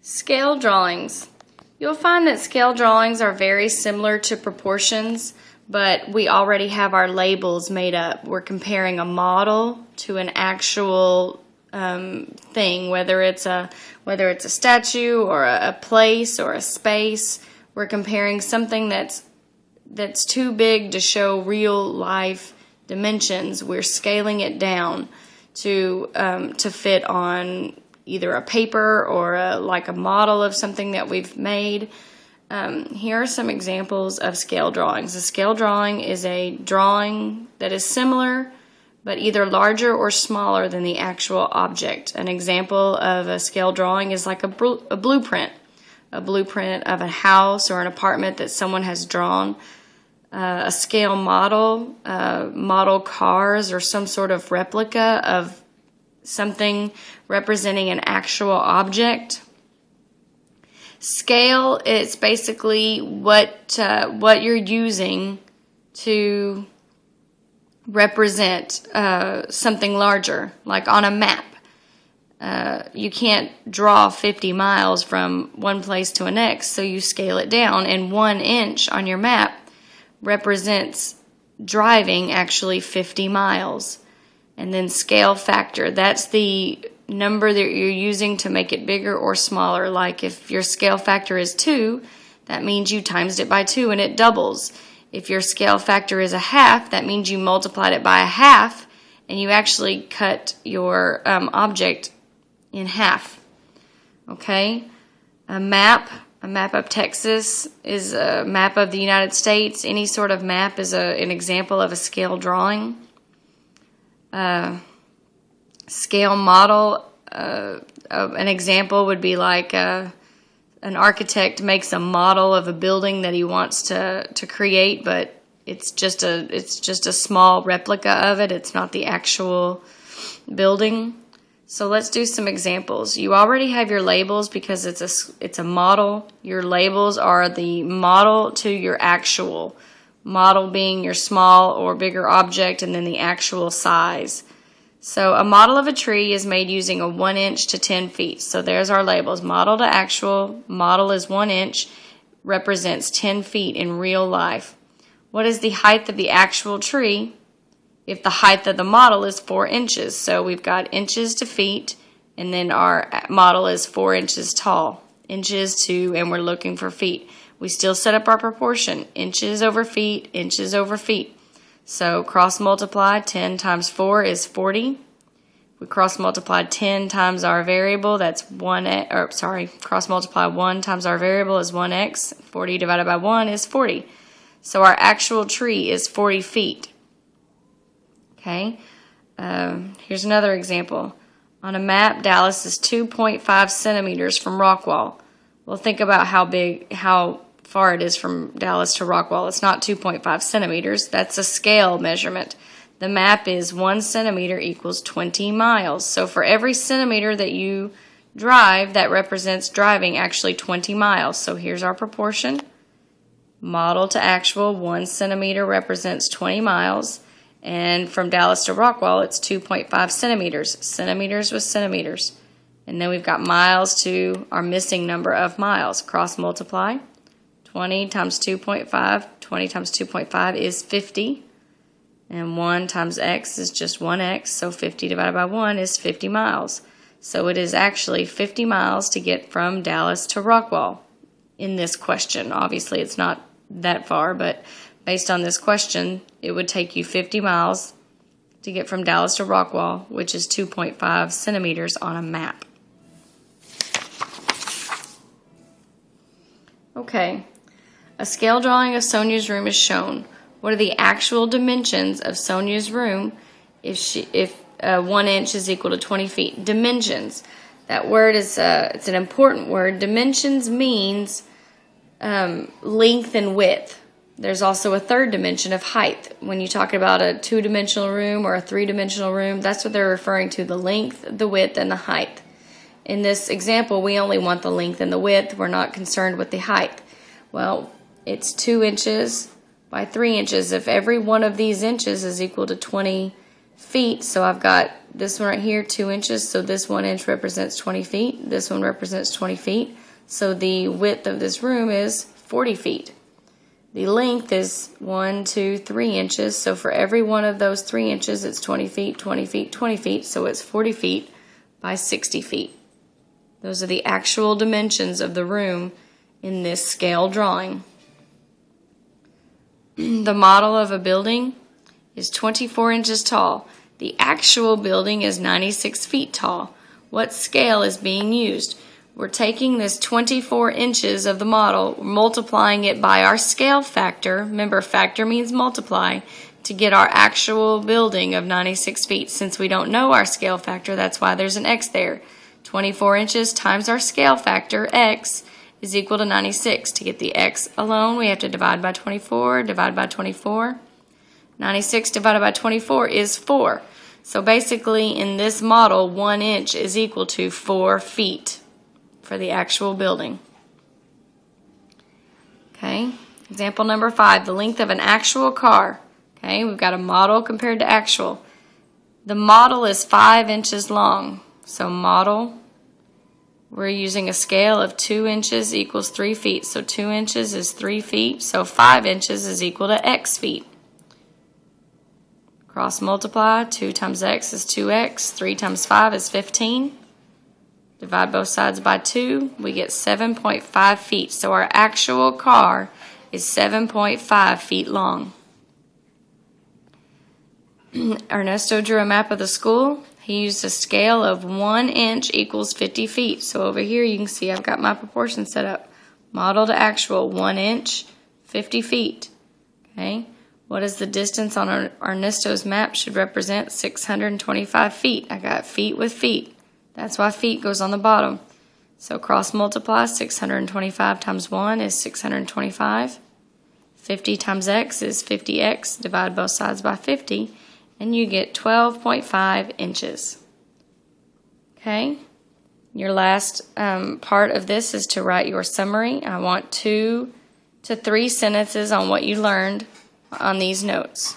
Scale drawings. You'll find that scale drawings are very similar to proportions, but we already have our labels made up. We're comparing a model to an actual thing, whether it's a statue or a place or a space. We're comparing something that's too big to show real life dimensions. We're scaling it down to fit on either a paper or like a model of something that we've made. Here are some examples of scale drawings. A scale drawing is a drawing that is similar but either larger or smaller than the actual object. An example of a scale drawing is like a blueprint of a house or an apartment that someone has drawn. A scale model, model cars, or some sort of replica of something representing an actual object. Scale is basically what you're using to represent something larger, like on a map. You can't draw 50 miles from one place to the next, so you scale it down, and 1 inch on your map represents driving actually 50 miles. And then scale factor, that's the number that you're using to make it bigger or smaller. Like if your scale factor is 2, that means you timesed it by 2 and it doubles. If your scale factor is 1/2, that means you multiplied it by 1/2 and you actually cut your object in half. Okay? A map of Texas is a map of the United States. Any sort of map is an example of a scale drawing. Scale model, an example would be like an architect makes a model of a building that he wants to create, but it's just a small replica of it. It's not the actual building. So let's do some examples. You already have your labels because it's a model. Your labels are the model to your actual. Model being your small or bigger object, and then the actual size. So a model of a tree is made using a 1 inch to 10 feet. So there's our labels. Model to actual. Model is 1 inch, represents 10 feet in real life. What is the height of the actual tree if the height of the model is 4 inches? So we've got inches to feet, and then our model is 4 inches tall. Inches to, and we're looking for feet. We still set up our proportion, inches over feet, inches over feet. So cross multiply, 10 times 4 is 40. We cross multiply 10 times our variable, that's cross multiply 1 times our variable is 1x. 40 divided by 1 is 40. So our actual tree is 40 feet. Okay, here's another example. On a map, Dallas is 2.5 centimeters from Rockwall. Well, think about how far it is from Dallas to Rockwall. It's not 2.5 centimeters. That's a scale measurement. The map is 1 centimeter equals 20 miles. So for every centimeter that you drive, that represents driving actually 20 miles. So here's our proportion. Model to actual, 1 centimeter represents 20 miles. And from Dallas to Rockwall, it's 2.5 centimeters. Centimeters with centimeters. And then we've got miles to our missing number of miles. Cross multiply. 20 times 2.5. 20 times 2.5 is 50. And 1 times x is just 1x. So 50 divided by 1 is 50 miles. So it is actually 50 miles to get from Dallas to Rockwall in this question. Obviously, it's not that far, but based on this question, it would take you 50 miles to get from Dallas to Rockwall, which is 2.5 centimeters on a map. Okay, a scale drawing of Sonia's room is shown. What are the actual dimensions of Sonia's room if 1 inch is equal to 20 feet? Dimensions. That word is it's an important word. Dimensions means length and width. There's also a third dimension of height. When you talk about a 2-dimensional room or a 3-dimensional room, that's what they're referring to, the length, the width, and the height. In this example, we only want the length and the width. We're not concerned with the height. Well, it's 2 inches by 3 inches. If every one of these inches is equal to 20 feet, so I've got this one right here, 2 inches, so this 1 inch represents 20 feet. This one represents 20 feet. So the width of this room is 40 feet. The length is 1, 2, 3 inches, so for every one of those 3 inches, it's 20 feet, 20 feet, 20 feet, so it's 40 feet by 60 feet. Those are the actual dimensions of the room in this scale drawing. The model of a building is 24 inches tall. The actual building is 96 feet tall. What scale is being used? We're taking this 24 inches of the model, multiplying it by our scale factor. Remember, factor means multiply, to get our actual building of 96 feet. Since we don't know our scale factor, that's why there's an X there. 24 inches times our scale factor, X, is equal to 96. To get the X alone, we have to divide by 24, divide by 24. 96 divided by 24 is 4. So basically, in this model, 1 inch is equal to 4 feet for the actual building. Okay, example number 5, the length of an actual car. Okay, we've got a model compared to actual. The model is 5 inches long. So model, we're using a scale of 2 inches equals 3 feet. So 2 inches is 3 feet. So 5 inches is equal to X feet. Cross multiply, 2 times X is 2X, 3 times 5 is 15. Divide both sides by 2, we get 7.5 feet. So our actual car is 7.5 feet long. Ernesto drew a map of the school. He used a scale of 1 inch equals 50 feet. So over here you can see I've got my proportions set up. Model to actual, 1 inch, 50 feet. Okay, what is the distance on Ernesto's map? Should represent 625 feet. I got feet with feet. That's why feet goes on the bottom. So cross multiply, 625 times 1 is 625. 50 times X is 50X. Divide both sides by 50, and you get 12.5 inches. Okay? Your last part of this is to write your summary. I want 2 to 3 sentences on what you learned on these notes.